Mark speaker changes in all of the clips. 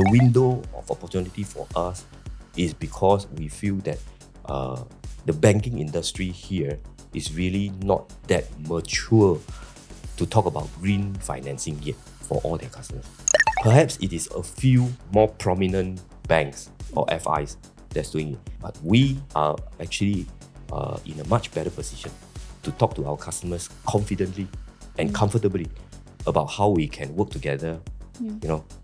Speaker 1: The window of opportunity for us is because we feel that the banking industry here is really not that mature to talk about green financing yet for all their customers. Perhaps it is a few more prominent banks or FIs that's doing it, but we are actually in a much better position to talk to our customers confidently and comfortably about how we can work together,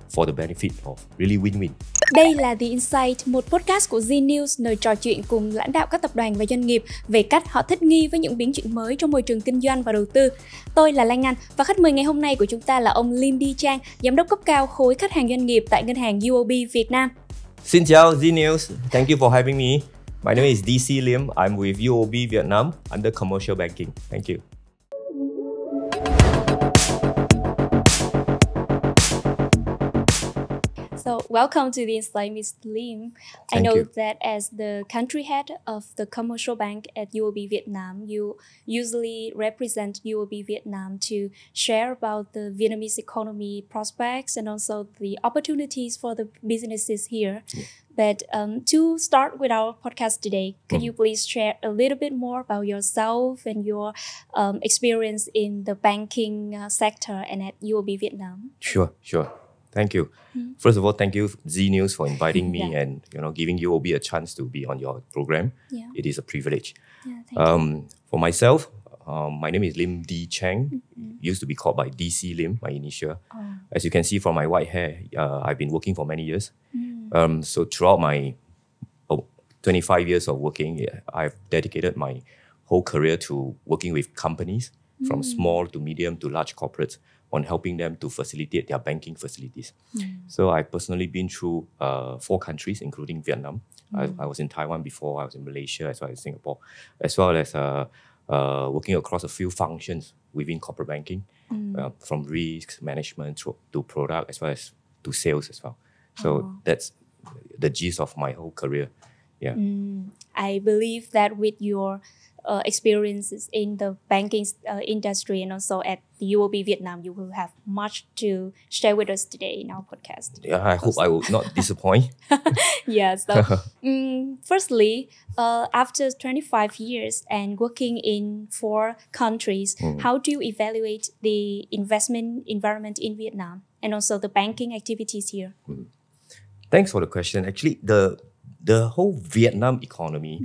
Speaker 1: for the benefit of really win-win.
Speaker 2: Đây là TheInsight, một podcast của Zee News, nơi trò chuyện cùng lãnh đạo các tập đoàn và doanh nghiệp về cách họ thích nghi với những biến chuyển mới trong môi trường kinh doanh và đầu tư. Tôi là Lan Anh và khách mời ngày hôm nay của chúng ta là ông Lim Dyi Chang, giám đốc cấp cao khối khách hàng doanh nghiệp tại Ngân hàng UOB Việt Nam.
Speaker 1: Xin chào Zee News, thank you for having me. My name is DC Lim. I'm with UOB Việt Nam under commercial banking. Thank you.
Speaker 2: So, welcome to TheInsight, Ms. Lim. I know that as the country head of the commercial bank at UOB Việt Nam, you usually represent UOB Việt Nam to share about the Vietnamese economy prospects and also the opportunities for the businesses here. But to start with our podcast today, could you please share a little bit more about yourself and your experience in the banking sector and at UOB Việt Nam?
Speaker 1: Sure. Thank you. First of all, thank you, Zee News, for inviting me and giving UOB a chance to be on your program. Yeah. It is a privilege.
Speaker 2: Yeah, thank you.
Speaker 1: For myself, my name is Lim Dyi Chang. Used to be called by DC Lim, my initial. As you can see from my white hair, I've been working for many years. So throughout my 25 years of working, I've dedicated my whole career to working with companies, from small to medium to large corporates, on helping them to facilitate their banking facilities. So I've personally been through 4 countries, including Vietnam. I was in Taiwan before, I was in Malaysia, as well as Singapore, as well as working across a few functions within corporate banking, from risk management to product, as well as to sales as well. So that's the gist of my whole career. Yeah.
Speaker 2: I believe that with your experiences in the banking industry and also at the UOB Vietnam, you will have much to share with us today in our podcast.
Speaker 1: Yeah, I hope I will not disappoint.
Speaker 2: Yeah, so firstly, after 25 years and working in 4 countries, how do you evaluate the investment environment in Vietnam and also the banking activities here?
Speaker 1: Thanks for the question. Actually, the whole Vietnam economy,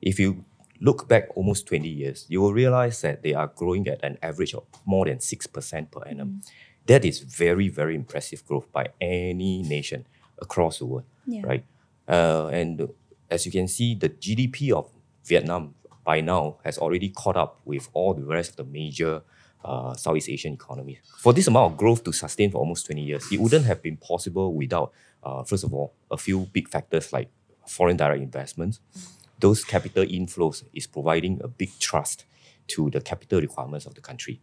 Speaker 1: if you look back almost 20 years, you will realize that they are growing at an average of more than 6% per annum. That is very, very impressive growth by any nation across the world, right? And as you can see, the GDP of Vietnam by now has already caught up with all the rest of the major Southeast Asian economies. For this amount of growth to sustain for almost 20 years, it wouldn't have been possible without, first of all, a few big factors like foreign direct investments. Those capital inflows is providing a big trust to the capital requirements of the country.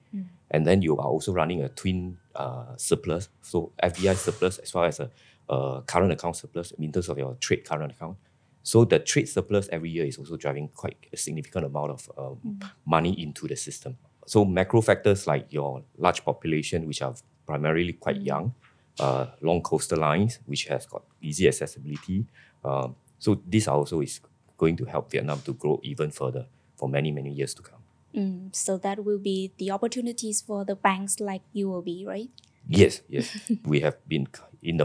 Speaker 1: And then you are also running a twin surplus, so FDI surplus as well as a current account surplus in terms of your trade current account. So the trade surplus every year is also driving quite a significant amount of money into the system. So macro factors like your large population, which are primarily quite young, long coastal lines, which has got easy accessibility. So this also is going to help Vietnam to grow even further for many, many years to come.
Speaker 2: So that will be the opportunities for the banks like UOB, right?
Speaker 1: Yes. We have been in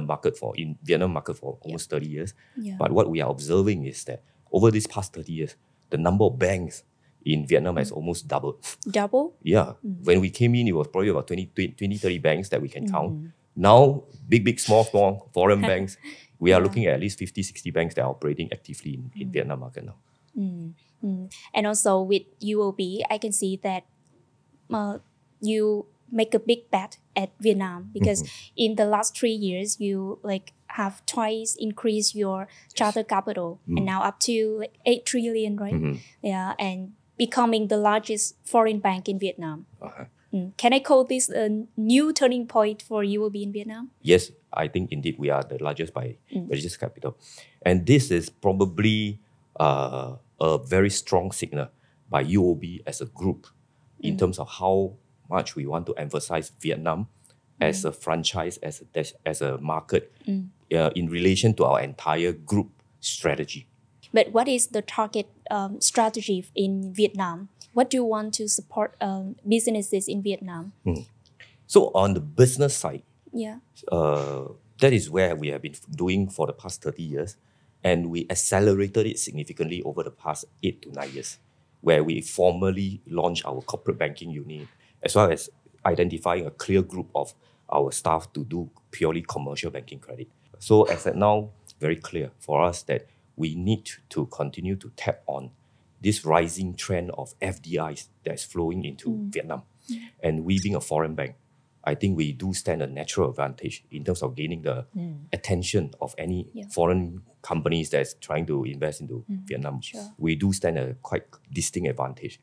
Speaker 1: Vietnam market for almost 30 years. But what we are observing is that over these past 30 years, the number of banks in Vietnam has almost doubled.
Speaker 2: Double?
Speaker 1: Yeah. When we came in, it was probably about 20, 30 banks that we can count. Now, big, small foreign banks, we are looking at least 50, 60 banks that are operating actively in Vietnam market now.
Speaker 2: And also with UOB, I can see that you make a big bet at Vietnam because in the last 3 years, you have twice increased your charter capital and now up to 8 trillion, right? Yeah, and becoming the largest foreign bank in Vietnam. Can I call this a new turning point for UOB in Vietnam?
Speaker 1: Yes, I think indeed we are the largest by registered capital. And this is probably a very strong signal by UOB as a group in terms of how much we want to emphasize Vietnam as a franchise, as a market in relation to our entire group strategy.
Speaker 2: But what is the target strategy in Vietnam? What do you want to support businesses in Vietnam?
Speaker 1: So on the business side,
Speaker 2: Yeah.
Speaker 1: that is where we have been doing for the past 30 years. And we accelerated it significantly over the past 8 to 9 years, where we formally launched our corporate banking unit, as well as identifying a clear group of our staff to do purely commercial banking credit. So as at now, very clear for us that we need to continue to tap on this rising trend of FDIs that's flowing into Vietnam. And we being a foreign bank, I think we do stand a natural advantage in terms of gaining the attention of any foreign companies that's trying to invest into Vietnam.
Speaker 2: Sure.
Speaker 1: We do stand a quite distinct advantage,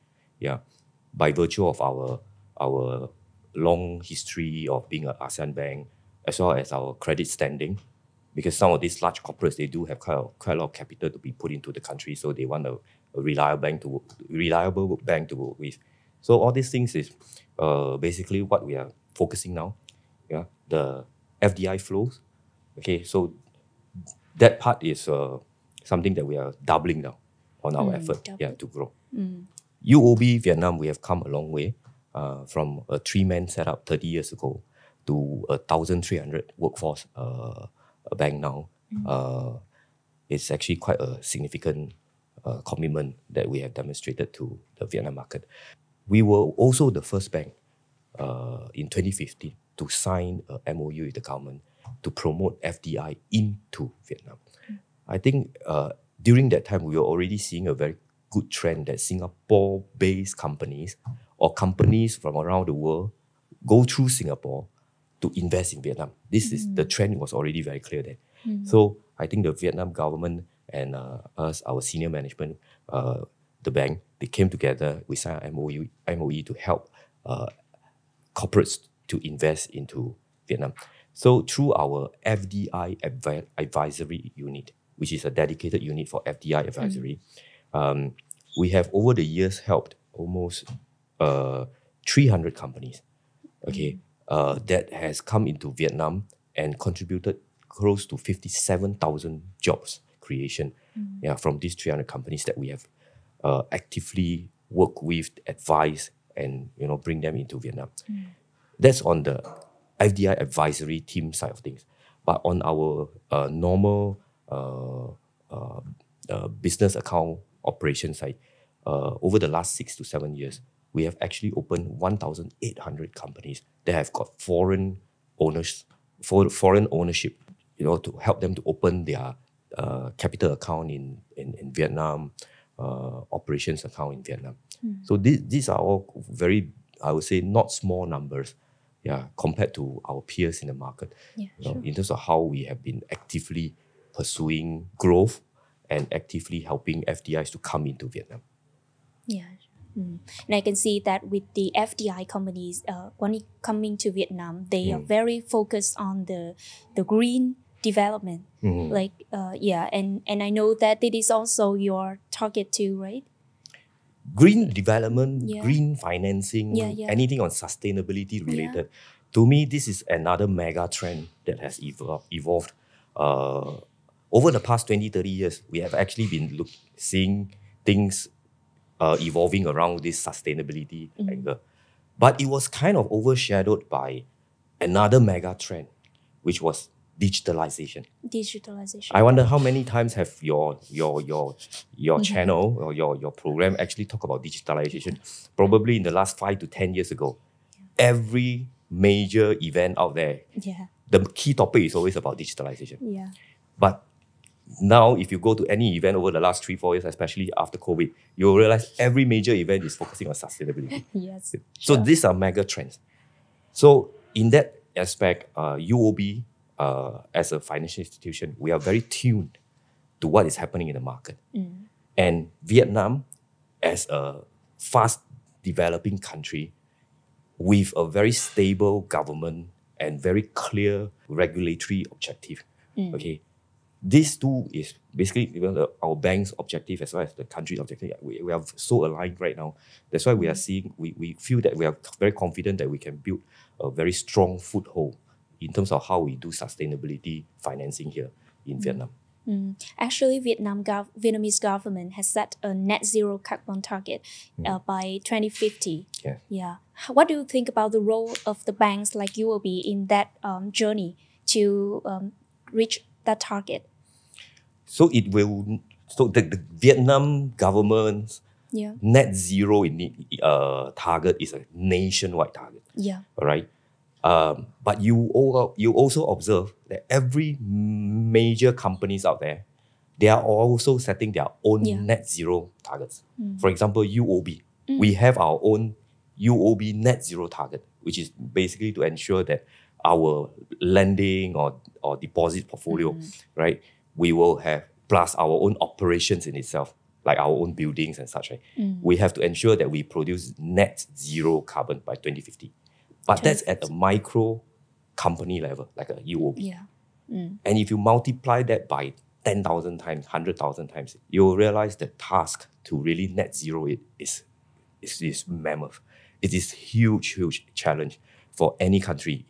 Speaker 1: by virtue of our long history of being an ASEAN bank, as well as our credit standing. Because some of these large corporates, they do have quite a lot of capital to be put into the country, so they want a reliable bank to work with. So all these things is basically what we are focusing now. The FDI flows. Okay, so that part is something that we are doubling now on our effort to grow. UOB Vietnam, we have come a long way from a 3-man setup 30 years ago to 1,300 workforce a bank now. It's actually quite a significant commitment that we have demonstrated to the Vietnam market. We were also the first bank in 2015 to sign a MOU with the government to promote FDI into Vietnam. I think during that time, we were already seeing a very good trend that Singapore-based companies or companies from around the world go through Singapore to invest in Vietnam. This is the trend was already very clear there. So I think the Vietnam government and us, our senior management, the bank, they came together. We signed an MOE to help corporates to invest into Vietnam. So through our FDI advisory unit, which is a dedicated unit for FDI advisory, we have over the years helped almost 300 companies, that has come into Vietnam and contributed close to 57,000 jobs creation from these 300 companies that we have actively worked with, advise, and bring them into Vietnam. That's on the FDI advisory team side of things. But on our normal business account operation side, over the last 6 to 7 years, we have actually opened 1,800 companies that have got foreign ownership, to help them to open their capital account in Vietnam, operations account in Vietnam. So these are all very, I would say, not small numbers, compared to our peers in the market. In terms of how we have been actively pursuing growth and actively helping FDIs to come into Vietnam.
Speaker 2: And I can see that with the FDI companies, when coming to Vietnam, they are very focused on the green development. And I know that it is also your target too, right?
Speaker 1: Green development, green financing, anything on sustainability related. To me, this is another mega trend that has evolved. Over the past 20, 30 years, we have actually been seeing things evolving around this sustainability angle. But it was kind of overshadowed by another mega trend, which was digitalization. I wonder how many times have your channel or your program actually talk about digitalization. Probably in the last 5 to 10 years ago, every major event out there, the key topic is always about digitalization. But now, if you go to any event over the last 3-4 years, especially after COVID, you'll realize every major event is focusing on sustainability. So these are mega trends. So in that aspect, UOB, as a financial institution, we are very tuned to what is happening in the market. And Vietnam, as a fast developing country with a very stable government and very clear regulatory objective, this too is basically our bank's objective as well as the country's objective. We are so aligned right now. That's why we are seeing, we feel that we are very confident that we can build a very strong foothold in terms of how we do sustainability financing here in Vietnam.
Speaker 2: Actually, Vietnamese government has set a net zero carbon target by 2050. Yeah. What do you think about the role of the banks like UOB in that journey to reach that target?
Speaker 1: So the Vietnam government's net zero target is a nationwide target. All right. But you also observe that every major companies out there, they are also setting their own net zero targets. For example, UOB. We have our own UOB net zero target, which is basically to ensure that our lending or deposit portfolio, right, we will have, plus our own operations in itself, like our own buildings and such, right? We have to ensure that we produce net zero carbon by 2050. But that's at a micro company level, like a UOB. And if you multiply that by 10,000 times, 100,000 times, you will realize the task to really net zero it is mammoth. It is huge challenge for any country,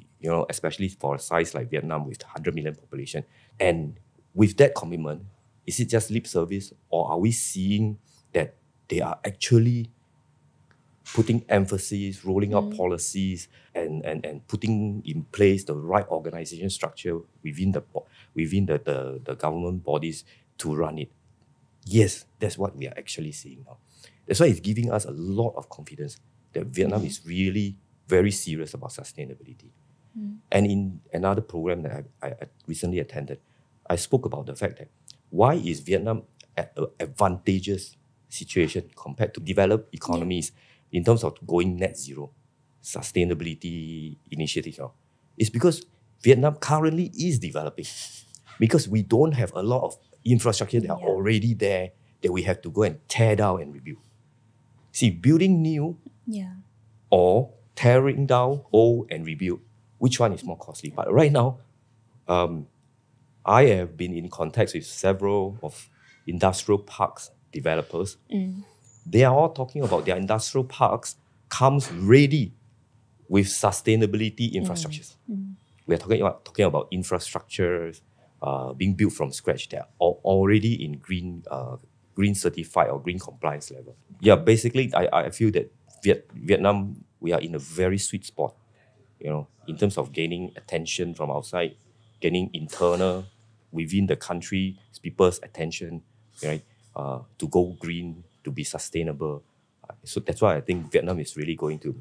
Speaker 1: especially for a size like Vietnam with 100 million population. And with that commitment, is it just lip service, or are we seeing that they are actually putting emphasis, rolling out policies, and putting in place the right organization structure within the government bodies to run it? Yes, that's what we are actually seeing now. That's why it's giving us a lot of confidence that Vietnam is really very serious about sustainability. And in another program that I recently attended, I spoke about the fact that why is Vietnam at an advantageous situation compared to developed economies in terms of going net zero sustainability initiatives. It's because Vietnam currently is developing, because we don't have a lot of infrastructure that are already there that we have to go and tear down and rebuild. See, building new or tearing down old and rebuild, which one is more costly? But right now, I have been in contact with several of industrial parks developers. They are all talking about their industrial parks comes ready with sustainability infrastructures. We are talking about infrastructures being built from scratch. They are already in green certified or green compliance level. Yeah, basically, I feel that Vietnam, we are in a very sweet spot, in terms of gaining attention from outside, gaining internal within the country, people's attention, right? To go green, to be sustainable. So that's why I think Vietnam is really going to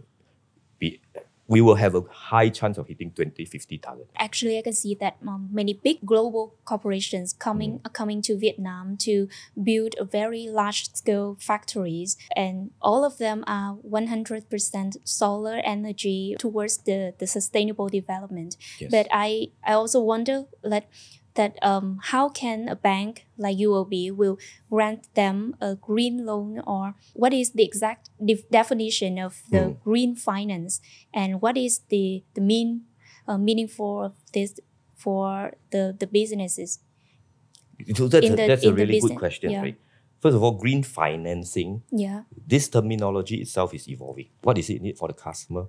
Speaker 1: we will have a high chance of hitting 2050 target.
Speaker 2: Actually, I can see that many big global corporations are coming to Vietnam to build a very large-scale factories, and all of them are 100% solar energy towards the sustainable development.
Speaker 1: Yes.
Speaker 2: But I also wonder that how can a bank like UOB will grant them a green loan, or what is the exact definition of the green finance, and what is the meaning for this for the businesses?
Speaker 1: So that's a really good question, right? First of all, green financing. This terminology itself is evolving. What is it need for the customer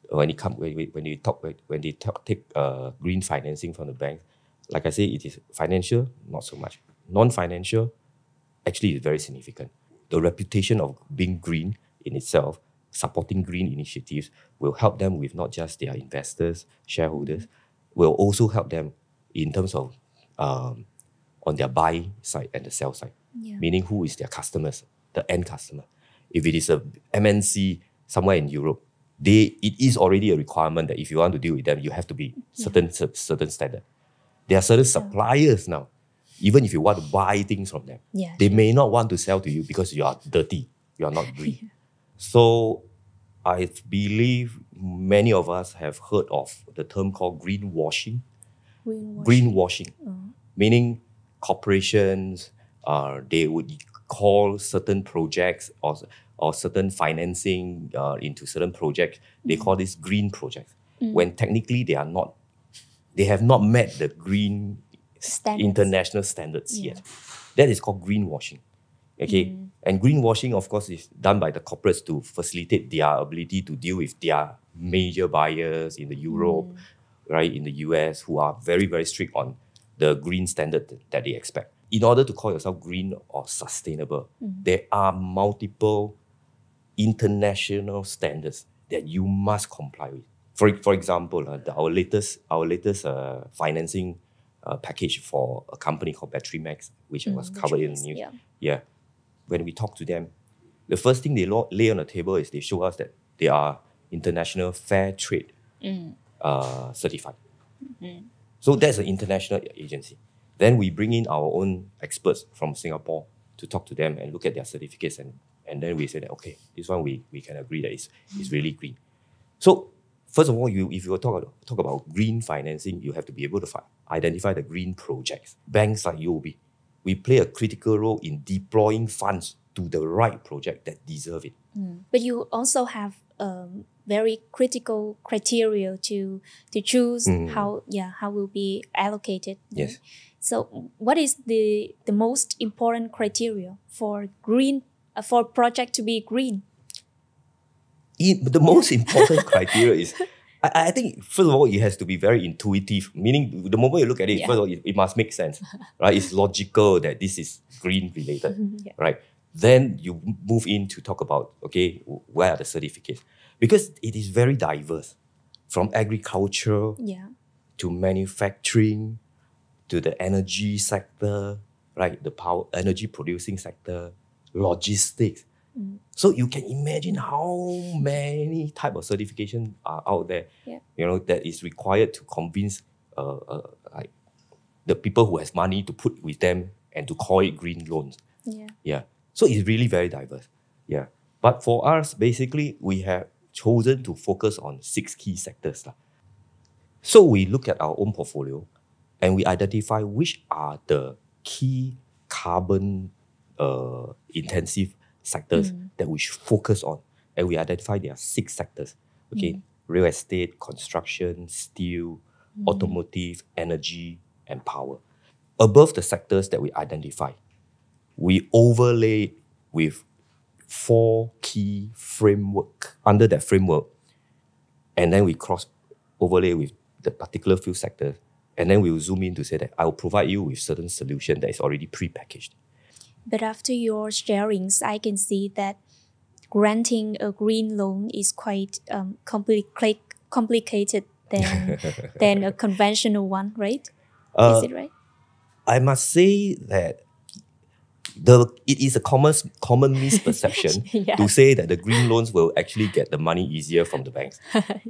Speaker 1: when they take green financing from the bank? Like I say, it is financial, not so much. Non-financial, actually, is very significant. The reputation of being green in itself, supporting green initiatives, will help them with not just their investors, shareholders, will also help them in terms of on their buy side and the sell side. Meaning who is their customers, the end customer. If it is a MNC somewhere in Europe, it is already a requirement that if you want to deal with them, you have to be certain standard. There are certain suppliers now, even if you want to buy things from them, they may not want to sell to you because you are dirty, you are not green. So I believe many of us have heard of the term called greenwashing. Greenwashing. Meaning corporations, they would call certain projects or certain financing into certain projects, they call this green projects, when technically they have not met the green international standards yet. That is called greenwashing. Okay, and greenwashing, of course, is done by the corporates to facilitate their ability to deal with their major buyers in the Europe right, in the US, who are very, very strict on the green standard that they expect. In order to call yourself green or sustainable, there are multiple international standards that you must comply with. For example, our latest financing package for a company called Battery Max, which was covered in the news. Yeah. When we talk to them, the first thing they lay on the table is they show us that they are international fair trade certified. So that's an international agency. Then we bring in our own experts from Singapore to talk to them and look at their certificates, and then we say that, okay, this one we can agree that it's really green. So first of all, if you talk about green financing, you have to be able to identify the green projects. Banks like UOB, we play a critical role in deploying funds to the right project that deserve it.
Speaker 2: But you also have very critical criteria to choose how will be allocated.
Speaker 1: Yes.
Speaker 2: Right? So what is the most important criteria for for project to be green?
Speaker 1: The most important criteria is, I think, first of all, it has to be very intuitive, meaning the moment you look at it, first of all, it must make sense, right? It's logical that this is green related, right? Then you move in to talk about, okay, where are the certificates? Because it is very diverse, from agriculture to manufacturing to the energy sector, right? The power energy producing sector, logistics. So you can imagine how many type of certifications are out there, that is required to convince like the people who has money to put with them and to call it green loans. So it's really very diverse. But for us, basically, we have chosen to focus on 6 key sectors. So we look at our own portfolio and we identify which are the key carbon intensive sectors that we should focus on. And we identify there are 6 sectors. Okay, real estate, construction, steel, automotive, energy, and power. Above the sectors that we identify, we overlay with 4 key framework. Under that framework, and then we cross overlay with the particular few sectors, and then we will zoom in to say that I will provide you with certain solution that is already pre-packaged.
Speaker 2: But after your sharings, I can see that granting a green loan is quite complicated than a conventional one, right? Is it right?
Speaker 1: I must say that it is a common misperception to say that the green loans will actually get the money easier from the banks.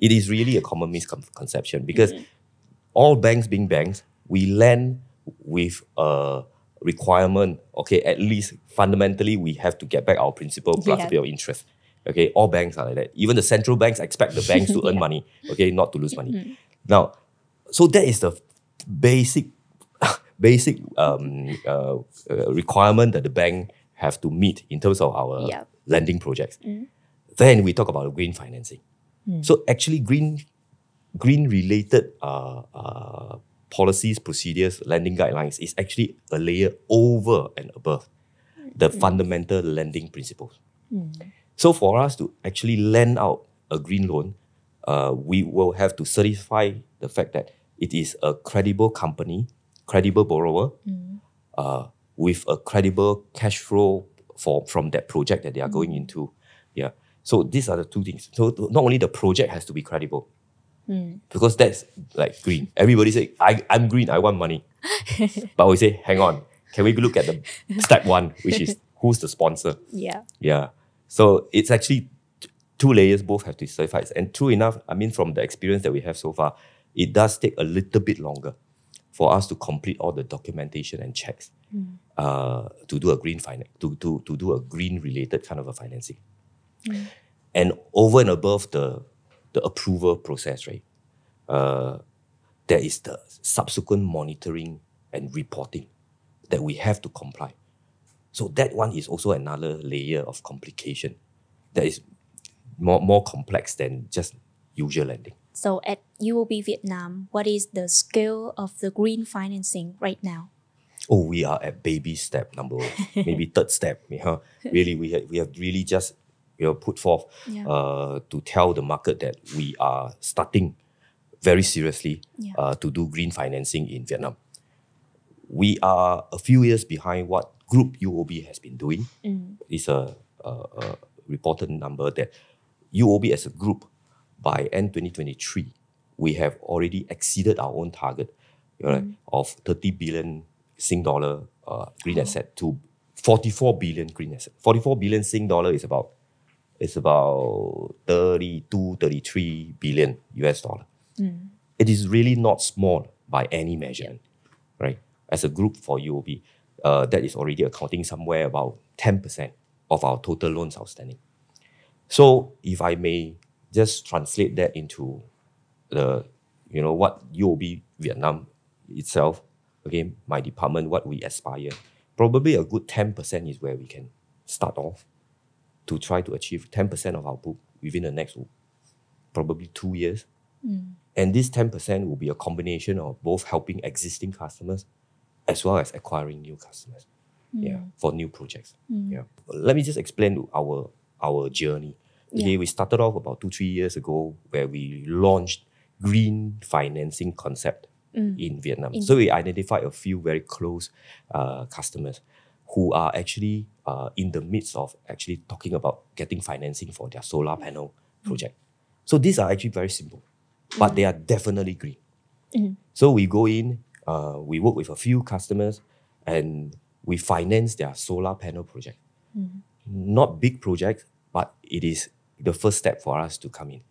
Speaker 1: It is really a common misconception because all banks being banks, we lend with a requirement, okay, at least fundamentally we have to get back our principal plus a bit of interest. Okay, all banks are like that. Even the central banks expect the banks to earn money, okay, not to lose money. Now, so that is the basic requirement that the bank have to meet in terms of our lending projects. Then we talk about green financing. So actually green related policies, procedures, lending guidelines is actually a layer over and above the fundamental lending principles. So for us to actually lend out a green loan, we will have to certify the fact that it is a credible company, credible borrower, with a credible cash flow from that project that they are going into. So these are the 2 things. So not only the project has to be credible, because that's like green. Everybody say, I'm green, I want money. But we say, hang on, can we look at the step 1, which is who's the sponsor? So it's actually 2 layers, both have to be certified. And true enough, I mean, from the experience that we have so far, it does take a little bit longer for us to complete all the documentation and checks to do a green to do a green related kind of a financing. And over and above the approval process, right? There is the subsequent monitoring and reporting that we have to comply. So that one is also another layer of complication that is more complex than just usual lending.
Speaker 2: So at UOB Vietnam, what is the scale of the green financing right now?
Speaker 1: Oh, we are at baby step number 1, maybe 3rd step. Really, we have really just put forth to tell the market that we are starting very seriously to do green financing in Vietnam. We are a few years behind what Group UOB has been doing. It's a reported number that UOB as a group, by end 2023, we have already exceeded our own target of 30 billion Sing dollar green asset to 44 billion green asset. 44 billion Sing dollar is about 32, 33 billion US dollar. It is really not small by any measure, right? As a group for UOB, that is already accounting somewhere about 10% of our total loans outstanding. So if I may just translate that into the, what UOB Vietnam itself, again, my department, what we aspire, probably a good 10% is where we can start off to try to achieve 10% of our book within the next probably 2 years. And this 10% will be a combination of both helping existing customers as well as acquiring new customers for new projects. Let me just explain our journey. Okay, we started off about 2-3 years ago where we launched green financing concept in Vietnam. So we identified a few very close customers who are actually in the midst of actually talking about getting financing for their solar panel project. So these are actually very simple, but they are definitely green. So we go in, we work with a few customers, and we finance their solar panel project. Not big projects, but it is the first step for us to come in.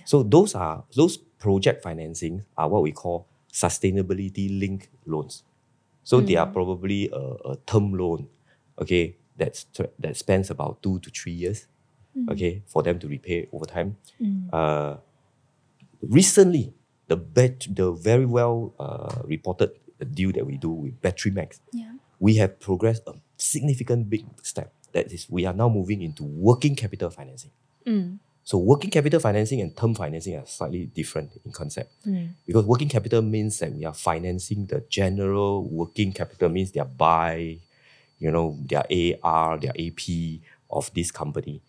Speaker 1: So those project financing are what we call sustainability linked loans. So they are probably a term loan, okay, that spans about 2 to 3 years, okay, for them to repay over time. Recently, the very well reported deal that we do with Battery Max, we have progressed a significant big step. That is, we are now moving into working capital financing. So working capital financing and term financing are slightly different in concept. Because working capital means that we are financing the general working capital, means their buy, their AR, their AP of this company.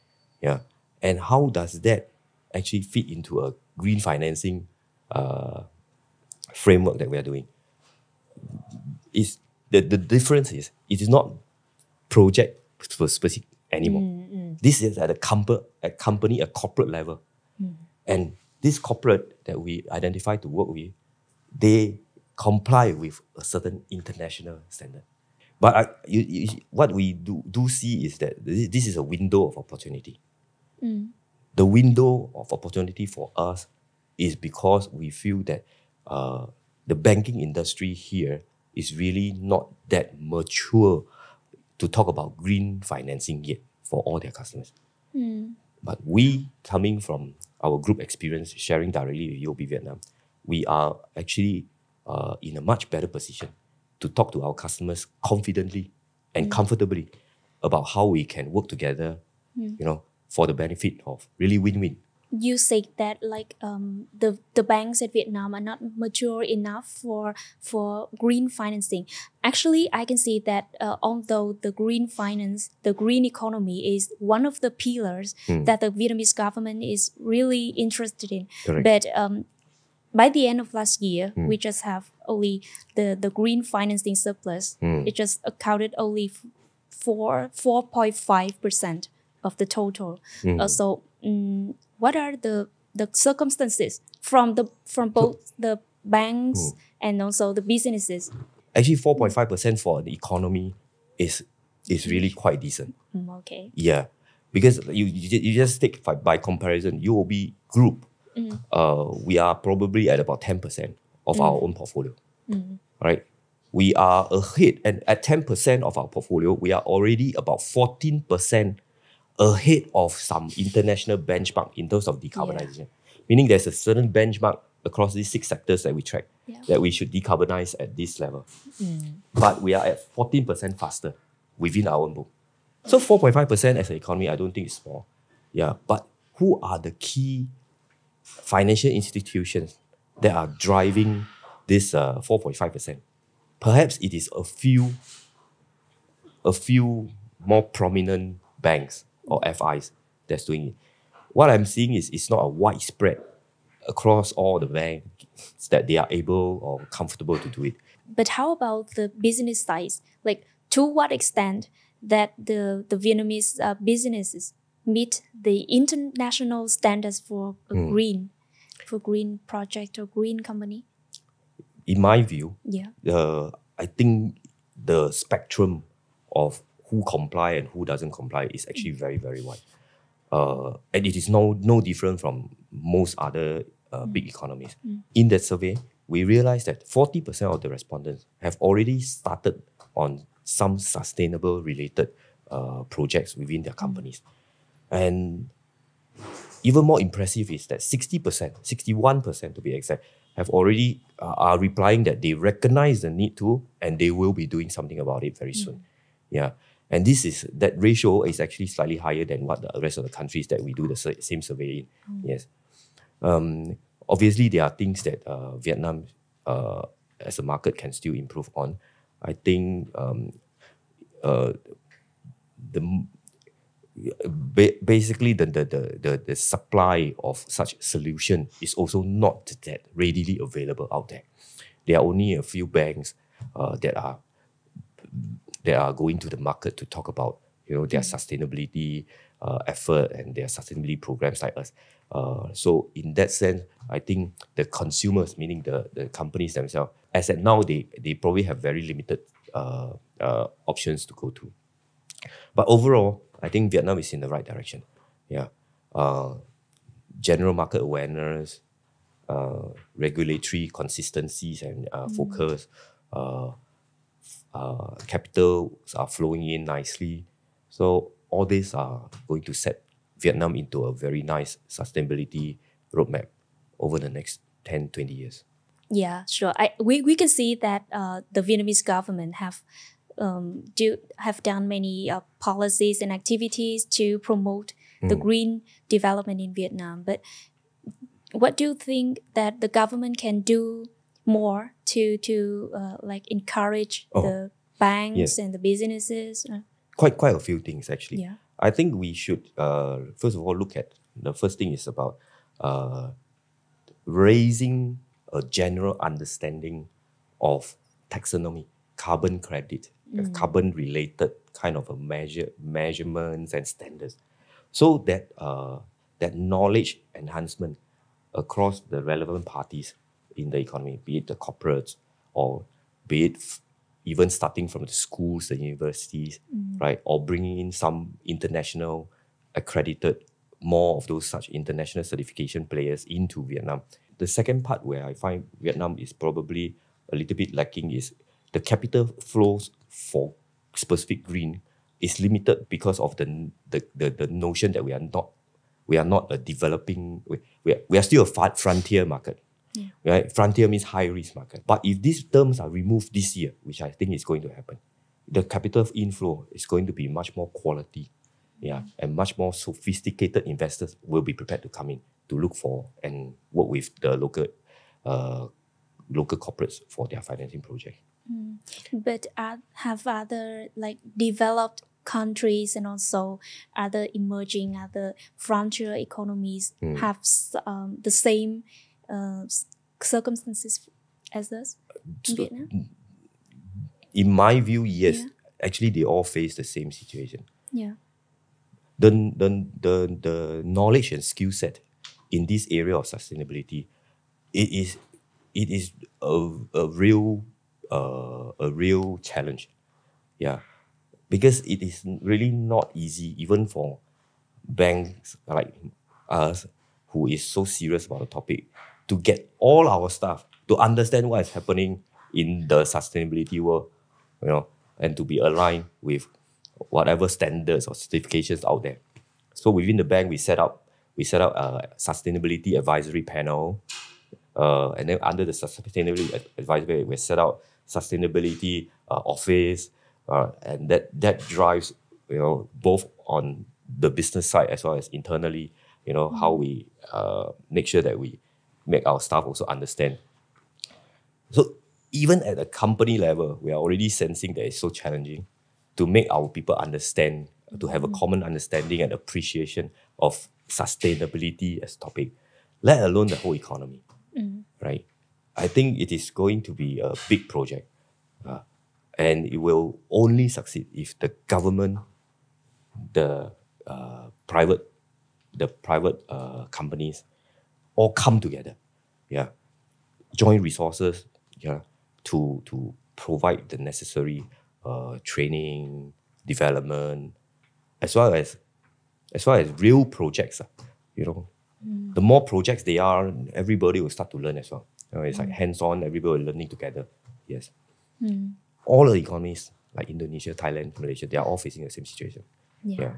Speaker 1: And how does that actually fit into a green financing framework that we are doing? The difference is, it is not project specific anymore. This is at a company, a corporate level. And this corporate that we identify to work with, they comply with a certain international standard. But what we do see is that this is a window of opportunity. The window of opportunity for us is because we feel that the banking industry here is really not that mature to talk about green financing yet for all their customers. But we, coming from our group experience, sharing directly with UOB Vietnam, we are actually in a much better position to talk to our customers confidently and comfortably about how we can work together, for the benefit of really win-win.
Speaker 2: You say that the banks at Vietnam are not mature enough for green financing. Actually, I can see that although the green finance, the green economy is one of the pillars that the Vietnamese government is really interested in.
Speaker 1: Correct.
Speaker 2: But by the end of last year, we just have only the green financing surplus. It just accounted only for 4.5% of the total. What are the circumstances from both the banks and also the businesses?
Speaker 1: Actually, 4.5% for the economy is really quite decent.
Speaker 2: Okay.
Speaker 1: Yeah, because you just take by comparison, UOB Group, we are probably at about 10% of our own portfolio, right? We are ahead, and at 10% of our portfolio, we are already about 14% ahead of some international benchmark in terms of decarbonization. Meaning there's a certain benchmark across these 6 sectors that we track that we should decarbonize at this level. But we are at 14% faster within our own book. So 4.5% as an economy, I don't think is small. Yeah, but who are the key financial institutions that are driving this 4.5%? Perhaps it is a few more prominent banks or FIs that's doing it. What I'm seeing is it's not a widespread across all the banks that they are able or comfortable to do it.
Speaker 2: But how about the business side? Like, to what extent that the Vietnamese businesses meet the international standards for a green project or green company?
Speaker 1: In my view, I think the spectrum of who comply and who doesn't comply is actually very, very wide. And it is no different from most other big economies. In that survey, we realized that 40% of the respondents have already started on some sustainable related projects within their companies. And even more impressive is that 60%, 61% to be exact, have already are replying that they recognize the need to, and they will be doing something about it very soon. Yeah. And that ratio is actually slightly higher than what the rest of the countries that we do the same survey in. Yes. Obviously, there are things that Vietnam as a market can still improve on. I think basically the supply of such solution is also not that readily available out there. There are only a few banks that are going to the market to talk about their sustainability effort and their sustainability programs like us. So in that sense, I think the consumers, meaning the companies themselves, as at now, they probably have very limited options to go to. But overall, I think Vietnam is in the right direction. Yeah, general market awareness, regulatory consistencies and focus, capitals are flowing in nicely. So all these are going to set Vietnam into a very nice sustainability roadmap over the next 10, 20 years.
Speaker 2: Yeah, sure. We can see that the Vietnamese government have done many policies and activities to promote the green development in Vietnam. But what do you think that the government can do more to encourage the banks and the businesses?
Speaker 1: Quite a few things actually.
Speaker 2: Yeah.
Speaker 1: I think we should first of all look at the first thing is about raising a general understanding of taxonomy, carbon credit, carbon related kind of a measurements and standards, so that that knowledge enhancement across the relevant parties in the economy, be it the corporates or be it even starting from the schools, the universities, right? Or bringing in some international accredited, more of those such international certification players into Vietnam. The second part where I find Vietnam is probably a little bit lacking is the capital flows for specific green is limited because of the notion that we are not a developing, we are still a frontier market. Right? Frontier means high risk market. But if these terms are removed this year, which I think is going to happen, the capital inflow is going to be much more quality, and much more sophisticated investors will be prepared to come in to look for and work with the local corporates for their financing project.
Speaker 2: But have other developed countries and also other emerging, other frontier economies have the same circumstances as us in Vietnam?
Speaker 1: In my view, yes. Actually, they all face the same situation.
Speaker 2: Yeah.
Speaker 1: The knowledge and skill set in this area of sustainability, it is a real challenge. Yeah, because it is really not easy, even for banks like us, who is so serious about the topic, to get all our staff to understand what is happening in the sustainability world, and to be aligned with whatever standards or certifications out there. So within the bank, we set up a sustainability advisory panel, and then under the sustainability advisory, we set out sustainability office, and that drives both on the business side as well as internally, how we make sure that we make our staff also understand. So even at a company level, we are already sensing that it's so challenging to make our people understand, to have a common understanding and appreciation of sustainability as a topic. let alone the whole economy, right? I think it is going to be a big project, and it will only succeed if the government, the private companies all come together, join resources, to provide the necessary training, development, as well as real projects. The more projects they are, everybody will start to learn as well. It's like hands-on, everybody learning together. Yes. All the economies like Indonesia, Thailand, Malaysia, they are all facing the same situation. Yeah.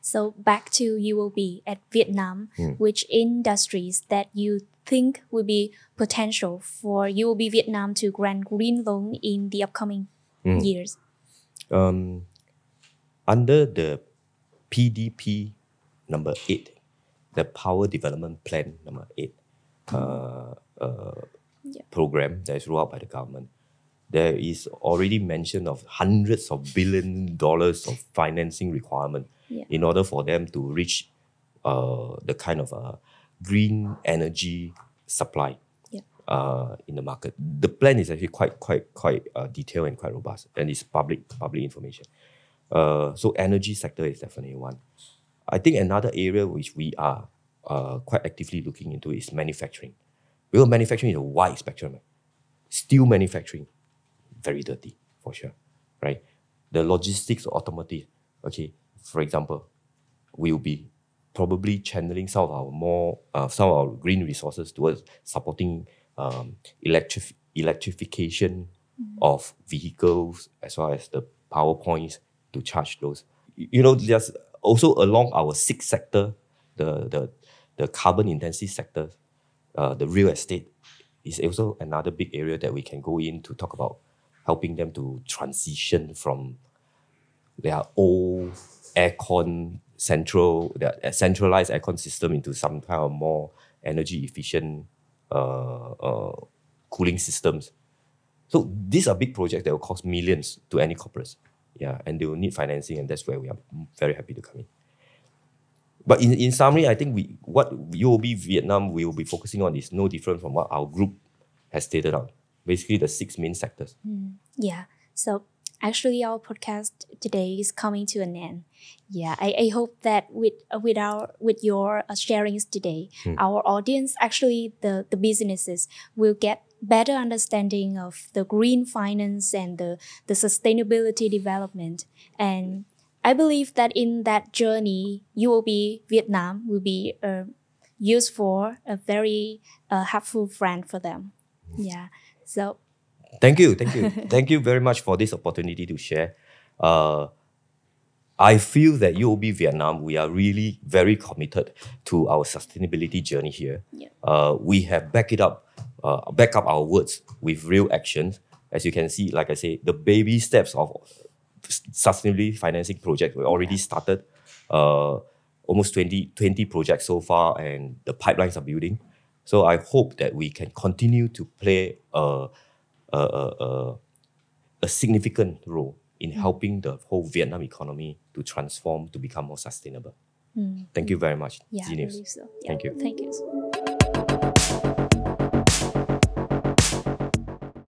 Speaker 2: So back to UOB at Vietnam, which industries that you think will be potential for UOB Vietnam to grant green loan in the upcoming years?
Speaker 1: Under the PDP number 8, the Power Development Plan number 8 program that is rolled out by the government, there is already mention of hundreds of $billions of financing requirement in order for them to reach the kind of green energy supply in the market. The plan is actually quite detailed and quite robust, and it's public information. So energy sector is definitely one. I think another area which we are quite actively looking into is manufacturing. Because manufacturing is a wide spectrum. Steel manufacturing, very dirty, for sure, right? The logistics or automotive, for example, we'll be probably channeling some of our green resources towards supporting electrification of vehicles, as well as the power points to charge those. There's also along our sixth sector, the carbon intensive sector, the real estate is also another big area that we can go in to talk about helping them to transition from their old centralized aircon system into some kind of more energy efficient cooling systems. So these are big projects that will cost millions to any corporates. And they will need financing, and that's where we are very happy to come in. But in summary, I think what UOB Vietnam will be focusing on is no different from what our group has stated out. Basically, the 6 main sectors.
Speaker 2: So actually, our podcast today is coming to an end. I hope that with your sharings today, our audience, actually the businesses, will get better understanding of the green finance and the sustainability development. And I believe that in that journey, UOB Vietnam will be used for a very helpful friend for them. So
Speaker 1: thank you very much for this opportunity to share. I feel that UOB Vietnam, we are really very committed to our sustainability journey here. We have back up our words with real actions. As you can see, like I say, the baby steps of sustainability financing project were already started. Almost 20 projects so far, and the pipelines are building. So I hope that we can continue to play a significant role in helping the whole Vietnam economy to transform, to become more sustainable. Thank you very much,
Speaker 2: I believe so.
Speaker 1: Thank you.
Speaker 2: Thank you.